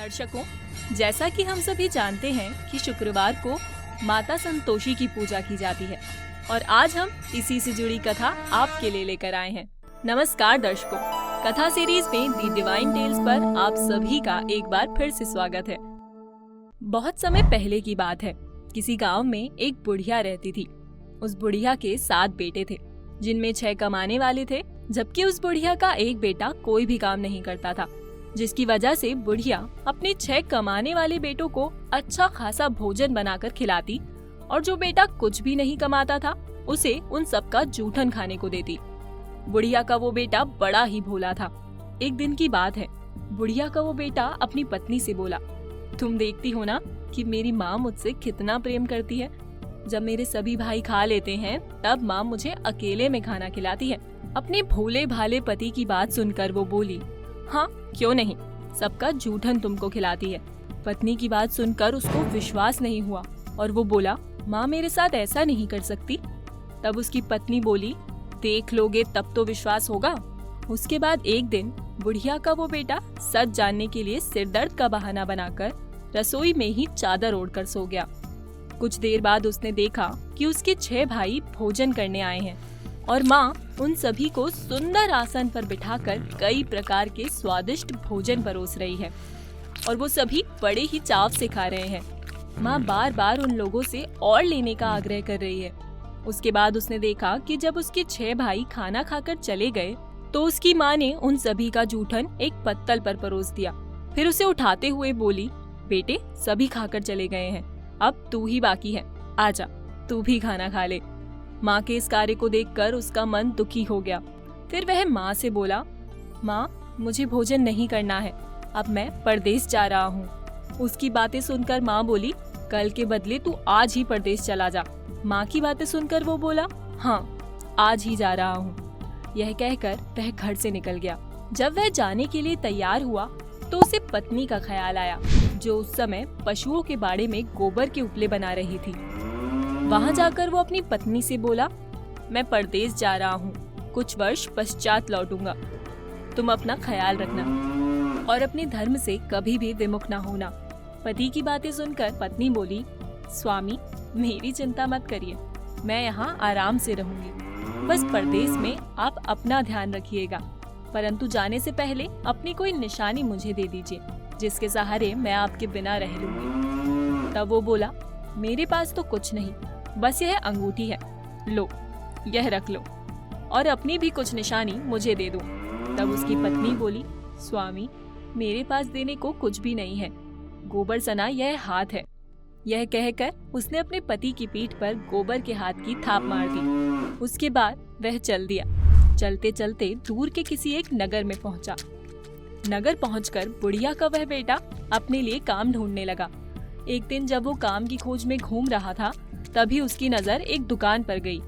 दर्शकों, जैसा कि हम सभी जानते हैं कि शुक्रवार को माता संतोषी की पूजा की जाती है और आज हम इसी से जुड़ी कथा आपके लिए लेकर आए हैं। नमस्कार दर्शकों, कथा सीरीज में दी डिवाइन टेल्स पर आप सभी का एक बार फिर से स्वागत है। बहुत समय पहले की बात है, किसी गांव में एक बुढ़िया रहती थी। उस बुढ़िया के 7 बेटे थे, जिनमें 6 कमाने वाले थे, जबकि उस बुढ़िया का एक बेटा कोई भी काम नहीं करता था, जिसकी वजह से बुढ़िया अपने 6 कमाने वाले बेटों को अच्छा खासा भोजन बनाकर खिलाती और जो बेटा कुछ भी नहीं कमाता था उसे उन सबका जूठन खाने को देती। बुढ़िया का वो बेटा बड़ा ही भोला था। एक दिन की बात है, बुढ़िया का वो बेटा अपनी पत्नी से बोला, तुम देखती हो ना कि मेरी माँ मुझसे कितना प्रेम करती है। जब मेरे सभी भाई खा लेते हैं तब माँ मुझे अकेले में खाना खिलाती है। अपने भोले भाले पति की बात सुनकर वो बोली, हाँ क्यों नहीं, सबका जूठन तुमको खिलाती है। पत्नी की बात सुनकर उसको विश्वास नहीं हुआ और वो बोला, माँ मेरे साथ ऐसा नहीं कर सकती। तब उसकी पत्नी बोली, देख लोगे तब तो विश्वास होगा। उसके बाद एक दिन बुढ़िया का वो बेटा सच जानने के लिए सिरदर्द का बहाना बनाकर रसोई में ही चादर ओढ़कर सो गया। कुछ देर बाद उसने देखा कि उसके 6 भाई भोजन करने आए हैं और माँ उन सभी को सुंदर आसन पर बिठाकर कई प्रकार के स्वादिष्ट भोजन परोस रही है और वो सभी बड़े ही चाव से खा रहे हैं। माँ बार बार उन लोगों से और लेने का आग्रह कर रही है। उसके बाद उसने देखा कि जब उसके 6 भाई खाना खाकर चले गए तो उसकी माँ ने उन सभी का जूठन एक पत्तल पर परोस दिया। फिर उसे उठाते हुए बोली, बेटे सभी खाकर चले गए हैं, अब तू ही बाकी है, आजा तू भी खाना खा ले। माँ के इस कार्य को देखकर उसका मन दुखी हो गया। फिर वह माँ से बोला, माँ मुझे भोजन नहीं करना है, अब मैं परदेश जा रहा हूँ। उसकी बातें सुनकर माँ बोली, कल के बदले तू आज ही परदेश चला जा। माँ की बातें सुनकर वो बोला, हाँ आज ही जा रहा हूँ। यह कहकर वह घर से निकल गया। जब वह जाने के लिए तैयार हुआ तो उसे पत्नी का ख्याल आया, जो उस समय पशुओं के बाड़े में गोबर के उपले बना रही थी। वहां जाकर वो अपनी पत्नी से बोला, मैं परदेश जा रहा हूँ, कुछ वर्ष पश्चात लौटूंगा। तुम अपना ख्याल रखना और अपने धर्म से कभी भी विमुख न होना। पति की बातें सुनकर पत्नी बोली, स्वामी मेरी चिंता मत करिए, मैं यहाँ आराम से रहूंगी। बस परदेश में आप अपना ध्यान रखिएगा, परंतु जाने से पहले अपनी कोई निशानी मुझे दे दीजिए, जिसके सहारे मैं आपके बिना रह लूंगी। तब वो बोला, मेरे पास तो कुछ नहीं, बस यह अंगूठी है, लो यह रख लो और अपनी भी कुछ निशानी मुझे दे दो। तब उसकी पत्नी बोली, स्वामी मेरे पास देने को कुछ भी नहीं है, गोबर सना यह हाथ है। यह कहकर उसने अपने पति की पीठ पर गोबर के हाथ की थाप मार दी। उसके बाद वह चल दिया। चलते चलते दूर के किसी एक नगर में पहुंचा। नगर पहुंचकर बुढ़िया का वह बेटा अपने लिए काम ढूंढने लगा। एक दिन जब वो काम की खोज में घूम रहा था तभी उसकी नजर एक दुकान पर गई।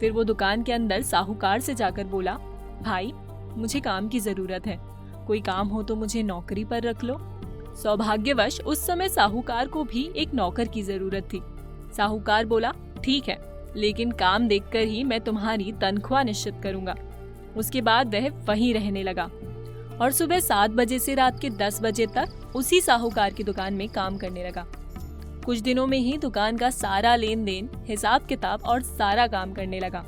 फिर वो दुकान के अंदर साहूकार से जाकर बोला, भाई मुझे काम की जरूरत है, कोई काम हो तो मुझे नौकरी पर रख लो। सौभाग्यवश उस समय साहूकार को भी एक नौकर की जरूरत थी। साहूकार बोला, ठीक है, लेकिन काम देखकर ही मैं तुम्हारी तनख्वाह निश्चित करूंगा। उसके बाद वह वहीं रहने लगा और सुबह 7 बजे से रात के 10 बजे तक उसी साहूकार की दुकान में काम करने लगा। कुछ दिनों में ही दुकान का सारा लेन देन, हिसाब किताब और सारा काम करने लगा।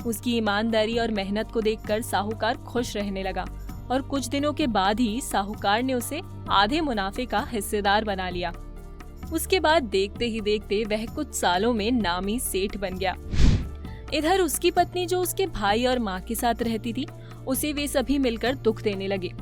उसकी ईमानदारी और मेहनत को देखकर साहूकार खुश रहने लगा और कुछ दिनों के बाद ही साहूकार ने उसे आधे मुनाफे का हिस्सेदार बना लिया। उसके बाद देखते ही देखते वह कुछ सालों में नामी सेठ बन गया। इधर उसकी पत्नी जो उसके भाई और माँ के साथ रहती थी, उसे वे सभी मिलकर दुख देने लगे।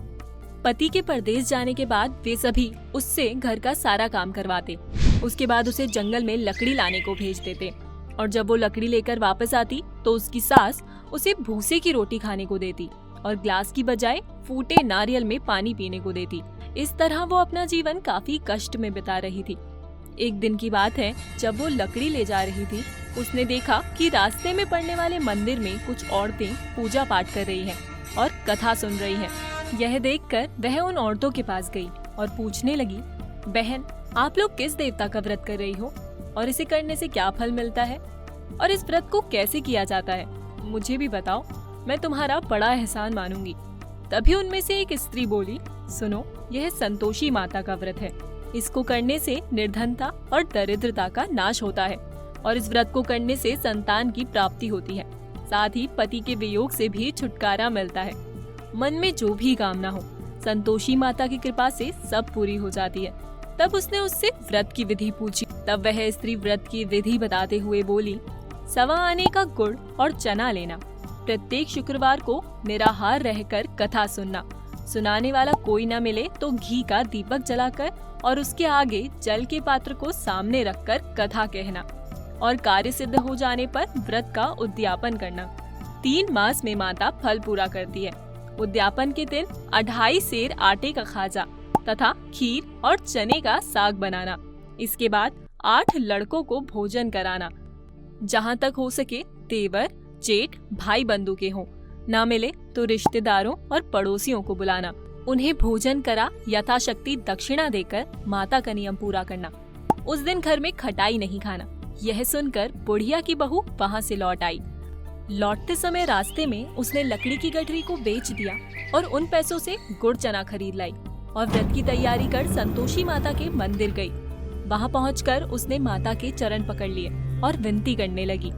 पति के परदेश जाने के बाद वे सभी उससे घर का सारा काम करवाते। उसके बाद उसे जंगल में लकड़ी लाने को भेज देते और जब वो लकड़ी लेकर वापस आती तो उसकी सास उसे भूसे की रोटी खाने को देती और ग्लास की बजाय फूटे नारियल में पानी पीने को देती। इस तरह वो अपना जीवन काफी कष्ट में बिता रही थी। एक दिन की बात है, जब वो लकड़ी ले जा रही थी, उसने देखा कि रास्ते में पड़ने वाले मंदिर में कुछ औरतें पूजा पाठ कर रही हैं और कथा सुन रही हैं। यह देखकर वह उन औरतों के पास गई और पूछने लगी, बहन आप लोग किस देवता का व्रत कर रही हो और इसे करने से क्या फल मिलता है और इस व्रत को कैसे किया जाता है, मुझे भी बताओ, मैं तुम्हारा बड़ा एहसान मानूंगी। तभी उनमें से एक स्त्री बोली, सुनो, यह संतोषी माता का व्रत है। इसको करने से निर्धनता और दरिद्रता का नाश होता है और इस व्रत को करने से संतान की प्राप्ति होती है। साथ ही पति के वियोग से भी छुटकारा मिलता है। मन में जो भी कामना हो, संतोषी माता की कृपा से सब पूरी हो जाती है। तब उसने उससे व्रत की विधि पूछी। तब वह स्त्री व्रत की विधि बताते हुए बोली, 1.25 आने का गुड़ और चना लेना, प्रत्येक शुक्रवार को निराहार रहकर कथा सुनना, सुनाने वाला कोई न मिले तो घी का दीपक जलाकर और उसके आगे जल के पात्र को सामने रखकर कथा कहना और कार्य सिद्ध हो जाने पर व्रत का उद्यापन करना। 3 मास में माता फल पूरा करती है। उद्यापन के दिन 2.5 सेर आटे का खाजा तथा खीर और चने का साग बनाना। इसके बाद 8 लड़कों को भोजन कराना। जहाँ तक हो सके देवर, जेठ, भाई बंधु के हों, ना मिले तो रिश्तेदारों और पड़ोसियों को बुलाना। उन्हें भोजन करा यथाशक्ति दक्षिणा देकर माता का नियम पूरा करना। उस दिन घर में खटाई नहीं खाना। यह सुनकर बुढ़िया की बहू वहाँ से लौट आई। लौटते समय रास्ते में उसने लकड़ी की गठरी को बेच दिया और उन पैसों से गुड़ चना खरीद लाई और व्रत की तैयारी कर संतोषी माता के मंदिर गई। वहाँ पहुंचकर उसने माता के चरण पकड़ लिए और विनती करने लगी,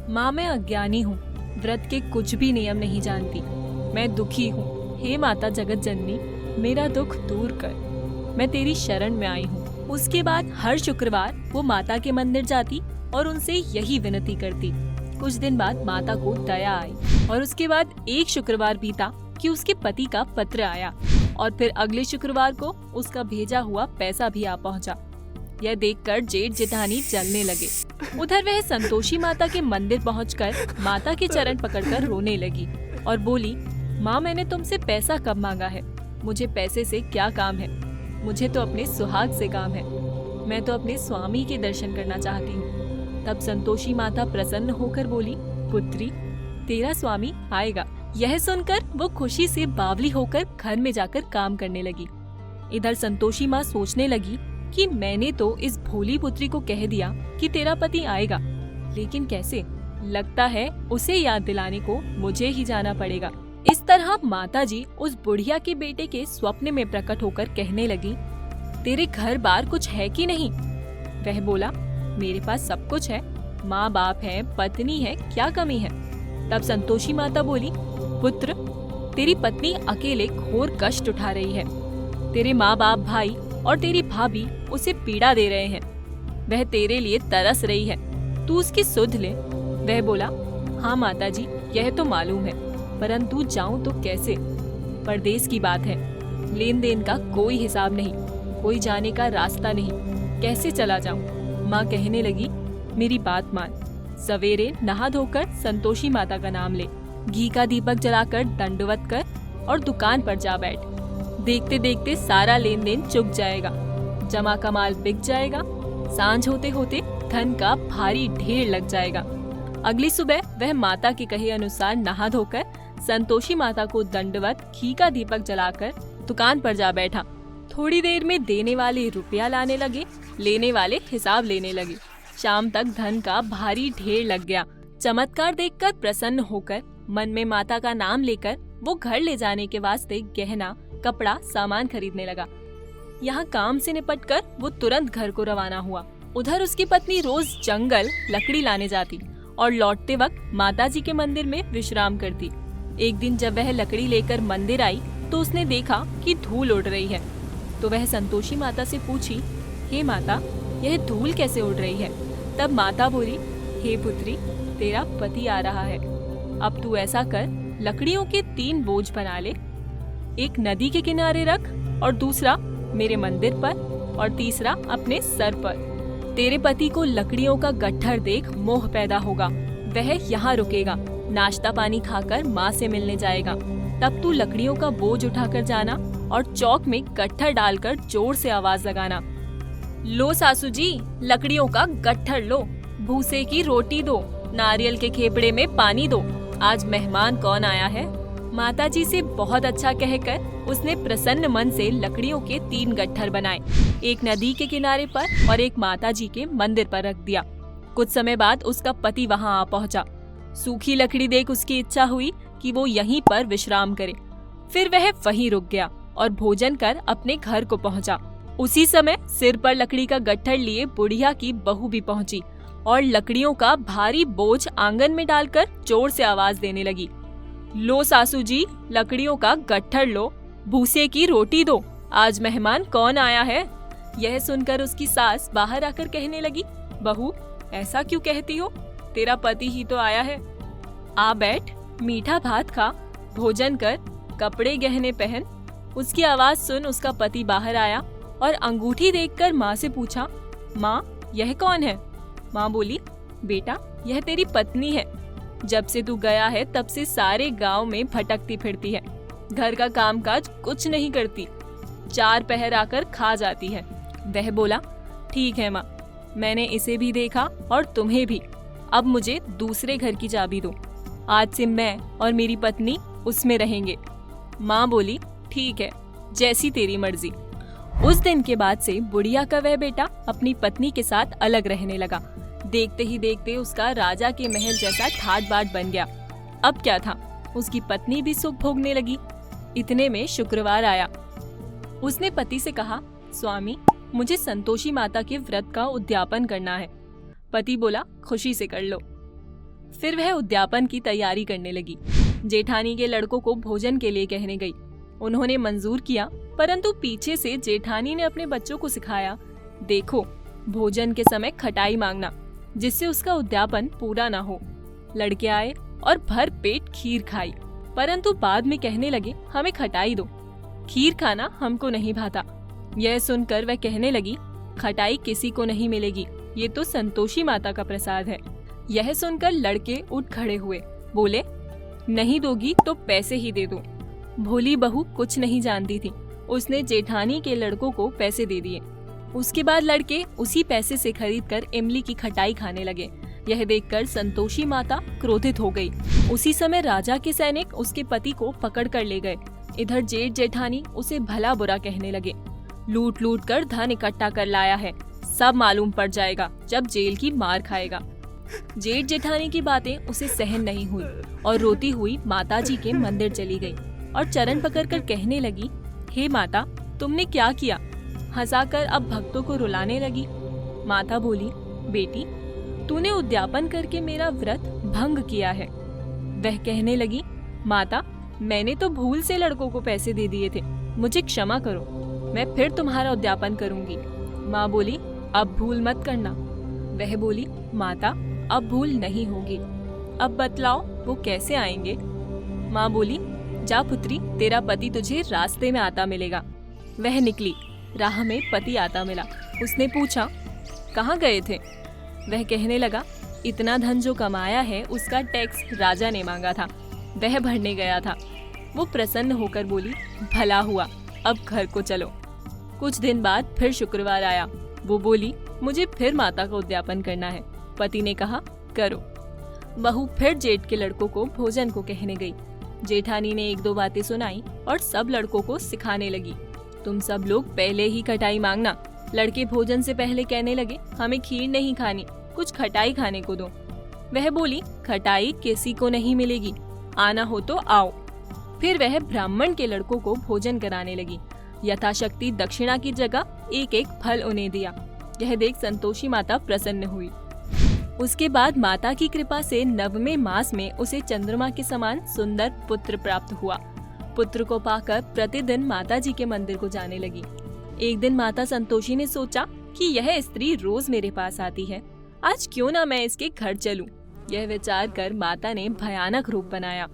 माँ, मैं अज्ञानी हूँ, व्रत के कुछ भी नियम नहीं जानती, मैं दुखी हूँ। हे माता जगत जननी, मेरा दुख दूर कर, मैं तेरी शरण में आई हूँ। उसके बाद हर शुक्रवार वो माता के मंदिर जाती और उनसे यही विनती करती। कुछ दिन बाद माता को दया आई और उसके बाद एक शुक्रवार बीता कि उसके पति का पत्र आया और फिर अगले शुक्रवार को उसका भेजा हुआ पैसा भी आ पहुंचा। यह देखकर जेठ जेठानी जलने लगे। उधर वह संतोषी माता के मंदिर पहुंचकर माता के चरण पकड़कर रोने लगी और बोली, माँ, मैंने तुमसे पैसा कब मांगा है? मुझे पैसे से क्या काम है? मुझे तो अपने सुहाग से काम है। मैं तो अपने स्वामी के दर्शन करना चाहती हूँ। तब संतोषी माता प्रसन्न होकर बोली, पुत्री, तेरा स्वामी आएगा। यह सुनकर वो खुशी से बावली होकर घर में जाकर काम करने लगी। इधर संतोषी माँ सोचने लगी कि मैंने तो इस भोली पुत्री को कह दिया कि तेरा पति आएगा, लेकिन कैसे? लगता है उसे याद दिलाने को मुझे ही जाना पड़ेगा। इस तरह माताजी उस बुढ़िया के बेटे के स्वप्न में प्रकट होकर कहने लगी, तेरे घर बार कुछ है कि नहीं? वह बोला, मेरे पास सब कुछ है, माँ बाप है, पत्नी है, क्या कमी है? तब संतोषी माता बोली, पुत्र, तेरी पत्नी अकेले घोर कष्ट उठा रही है। तेरे माँ बाप, भाई और तेरी भाभी उसे पीड़ा दे रहे हैं। वह तेरे लिए तरस रही है, तू उसकी सुध ले। वह बोला, हाँ माताजी, यह तो मालूम है, परंतु जाऊं तो कैसे? परदेश की बात है, लेन देन का कोई हिसाब नहीं, कोई जाने का रास्ता नहीं, कैसे चला जाऊं? माँ कहने लगी, मेरी बात मान, सवेरे नहा धोकर संतोषी माता का नाम ले, घी का दीपक जलाकर दंडवत कर और दुकान पर जा बैठ। देखते देखते सारा लेन देन चुक जाएगा, जमा का माल बिक जाएगा, सांझ होते होते धन का भारी ढेर लग जाएगा। अगली सुबह वह माता के कहे अनुसार नहा धोकर संतोषी माता को दंडवत घी का दीपक जलाकर दुकान पर जा बैठा। थोड़ी देर में देने वाले रुपया लाने लगे, लेने वाले हिसाब लेने लगे। शाम तक धन का भारी ढेर लग गया। चमत्कार देखकर प्रसन्न होकर मन में माता का नाम लेकर वो घर ले जाने के वास्ते गहना, कपड़ा, सामान खरीदने लगा। यहाँ काम से निपटकर वो तुरंत घर को रवाना हुआ। उधर उसकी पत्नी रोज जंगल लकड़ी लाने जाती और लौटते वक्त माताजी के मंदिर में विश्राम करती। एक दिन जब वह लकड़ी लेकर मंदिर आई तो उसने देखा कि धूल उड़ रही है, तो वह संतोषी माता से पूछी, हे माता, यह धूल कैसे उड़ रही है? तब माता बोली, हे पुत्री, तेरा पति आ रहा है। अब तू ऐसा कर, लकड़ियों के 3 बोझ बना ले, एक नदी के किनारे रख और दूसरा मेरे मंदिर पर और तीसरा अपने सर पर। तेरे पति को लकड़ियों का गट्ठर देख मोह पैदा होगा, वह यहाँ रुकेगा, नाश्ता पानी खाकर माँ से मिलने जाएगा। तब तू लकड़ियों का बोझ उठाकर जाना और चौक में गट्ठर डालकर जोर से आवाज लगाना, लो सासू जी, लकड़ियों का गट्ठर लो, भूसे की रोटी दो, नारियल के खेपड़े में पानी दो, आज मेहमान कौन आया है? माताजी से बहुत अच्छा कहकर उसने प्रसन्न मन से लकड़ियों के 3 गट्ठर बनाए, एक नदी के किनारे पर और एक माताजी के मंदिर पर रख दिया। कुछ समय बाद उसका पति वहां आ पहुंचा। सूखी लकड़ी देख उसकी इच्छा हुई कि वो यहीं पर विश्राम करे, फिर वह वहीं रुक गया। और भोजन कर अपने घर को पहुंचा। उसी समय सिर पर लकड़ी का गट्ठर लिए बुढ़िया की बहू भी पहुंची और लकड़ियों का भारी बोझ आंगन में डालकर जोर से आवाज देने लगी, लो सासू जी, लकड़ियों का गट्ठर लो, भूसे की रोटी दो, आज मेहमान कौन आया है। यह सुनकर उसकी सास बाहर आकर कहने लगी, बहू ऐसा क्यों कहती हो, तेरा पति ही तो आया है। आ बैठ, मीठा भात खा, भोजन कर, कपड़े गहने पहन। उसकी आवाज सुन उसका पति बाहर आया और अंगूठी देखकर माँ से पूछा, माँ यह कौन है। माँ बोली, बेटा यह तेरी पत्नी है, जब से तू गया है तब से सारे गांव में भटकती फिरती है, घर का कामकाज कुछ नहीं करती, 4 पहर आकर खा जाती है। वह बोला, ठीक है माँ, मैंने इसे भी देखा और तुम्हें भी, अब मुझे दूसरे घर की चाबी दो, आज से मैं और मेरी पत्नी उसमें रहेंगे। माँ बोली, ठीक है, जैसी तेरी मर्जी। उस दिन के बाद से बुढ़िया का वह बेटा अपनी पत्नी के साथ अलग रहने लगा। देखते ही देखते उसका राजा के महल जैसा ठाट बाट बन गया। अब क्या था, उसकी पत्नी भी सुख भोगने लगी। इतने में शुक्रवार आया। उसने पति से कहा, स्वामी मुझे संतोषी माता के व्रत का उद्यापन करना है। पति बोला, खुशी से कर लो। फिर वह उद्यापन की तैयारी करने लगी। जेठानी के लड़कों को भोजन के लिए कहने गई। उन्होंने मंजूर किया, परंतु पीछे से जेठानी ने अपने बच्चों को सिखाया, देखो भोजन के समय खटाई मांगना, जिससे उसका उद्यापन पूरा ना हो। लड़के आए और भर पेट खीर खाई, परंतु बाद में कहने लगे, हमें खटाई दो, खीर खाना हमको नहीं भाता। यह सुनकर वह कहने लगी, खटाई किसी को नहीं मिलेगी, ये तो संतोषी माता का प्रसाद है। यह सुनकर लड़के उठ खड़े हुए, बोले, नहीं दोगी तो पैसे ही दे दो। भोली बहू कुछ नहीं जानती थी, उसने जेठानी के लड़कों को पैसे दे दिए। उसके बाद लड़के उसी पैसे से खरीदकर इमली की खटाई खाने लगे। यह देखकर संतोषी माता क्रोधित हो गई। उसी समय राजा के सैनिक उसके पति को पकड़ कर ले गए। इधर जेठ जेठानी उसे भला बुरा कहने लगे, लूट लूट कर धन इकट्ठा कर लाया है, सब मालूम पड़ जाएगा जब जेल की मार खाएगा। जेठ जेठानी की बातें उसे सहन नहीं हुई और रोती हुई माताजी के मंदिर चली गई और चरण पकड़कर कहने लगी, हे माता, तुमने क्या किया। हंसाकर अब भक्तों को रुलाने लगी। माता बोली, बेटी तूने उद्यापन करके मेरा व्रत भंग किया है। वह कहने लगी, माता मैंने तो भूल से लड़कों को पैसे दे दिए थे, मुझे क्षमा करो, मैं फिर तुम्हारा उद्यापन करूंगी। माँ बोली, अब भूल मत करना। वह बोली, माता अब भूल नहीं होगी। अब बतलाओ वो कैसे आएंगे। माँ बोली, जा पुत्री, तेरा पति तुझे रास्ते में आता मिलेगा। वह निकली, राह में पति आता मिला। उसने पूछा, कहाँ गए थे। वह कहने लगा, इतना धन जो कमाया है उसका टैक्स राजा ने मांगा था, वह भरने गया था। वो प्रसन्न होकर बोली, भला हुआ, अब घर को चलो। कुछ दिन बाद फिर शुक्रवार आया। वो बोली, मुझे फिर माता का उद्यापन करना है। पति ने कहा, करो। बहू फिर जेठ के लड़कों को भोजन को कहने गई। जेठानी ने 1-2 बातें सुनाई और सब लड़कों को सिखाने लगी, तुम सब लोग पहले ही खटाई मांगना। लड़के भोजन से पहले कहने लगे, हमें खीर नहीं खानी, कुछ खटाई खाने को दो। वह बोली, खटाई किसी को नहीं मिलेगी, आना हो तो आओ। फिर वह ब्राह्मण के लड़कों को भोजन कराने लगी। यथाशक्ति दक्षिणा की जगह 1-1 फल उन्हें दिया। यह देख संतोषी माता प्रसन्न हुई। उसके बाद माता की कृपा से 9वें मास में उसे चंद्रमा के समान सुंदर पुत्र प्राप्त हुआ। पुत्र को पाकर प्रतिदिन माता जी के मंदिर को जाने लगी। एक दिन माता संतोषी ने सोचा कि यह स्त्री रोज मेरे पास आती है, आज क्यों ना मैं इसके घर चलूं। यह विचार कर माता ने भयानक रूप बनाया।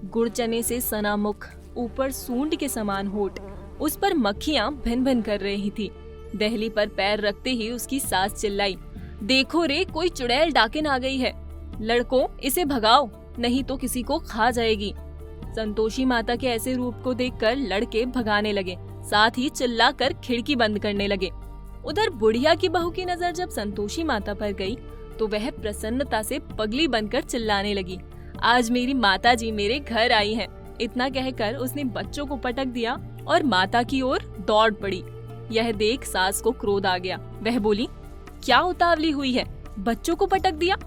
गुड़ चने से सना मुख, ऊपर सूंड के समान होठ, उस पर मक्खियां भिन भिन कर रही थी। दहली पर पैर रखते ही उसकी सास चिल्लाई, देखो रे, कोई चुड़ैल डाकिन आ गई है, लड़कों इसे भगाओ, नहीं तो किसी को खा जाएगी। संतोषी माता के ऐसे रूप को देखकर लड़के भगाने लगे, साथ ही चिल्लाकर खिड़की बंद करने लगे। उधर बुढ़िया की बहू की नजर जब संतोषी माता पर गई तो वह प्रसन्नता से पगली बनकर चिल्लाने लगी, आज मेरी माता जी मेरे घर आई हैं। इतना कहकर उसने बच्चों को पटक दिया और माता की ओर दौड़ पड़ी। यह देख सास को क्रोध आ गया। वह बोली, क्या उतावली हुई है, बच्चों को पटक दिया।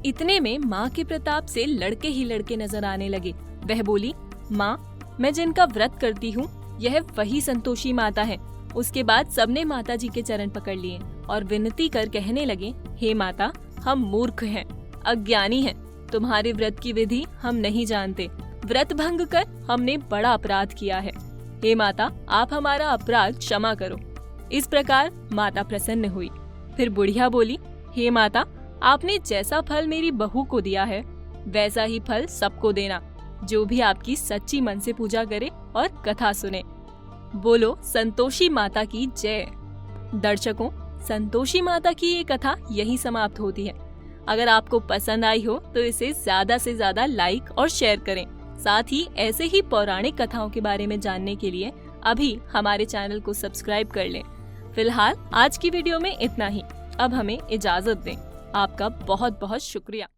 इतने में माँ के प्रताप से लड़के ही लड़के नजर आने लगे। वह बोली, माँ मैं जिनका व्रत करती हूँ यह वही संतोषी माता है। उसके बाद सबने माता जी के चरण पकड़ लिए और विनती कर कहने लगे, हे माता, हम मूर्ख हैं, अज्ञानी हैं, तुम्हारे व्रत की विधि हम नहीं जानते। व्रत भंग कर हमने बड़ा अपराध किया है। हे माता, आप हमारा अपराध क्षमा करो। इस प्रकार माता प्रसन्न हुई। फिर बुढ़िया बोली, हे माता, आपने जैसा फल मेरी बहू को दिया है वैसा ही फल सबको देना, जो भी आपकी सच्ची मन से पूजा करे और कथा सुने। बोलो संतोषी माता की जय। दर्शकों, संतोषी माता की ये कथा यही समाप्त होती है। अगर आपको पसंद आई हो तो इसे ज्यादा से ज्यादा लाइक और शेयर करें। साथ ही ऐसे ही पौराणिक कथाओं के बारे में जानने के लिए अभी हमारे चैनल को सब्सक्राइब कर लें। फिलहाल आज की वीडियो में इतना ही। अब हमें इजाजत दें। आपका बहुत बहुत शुक्रिया।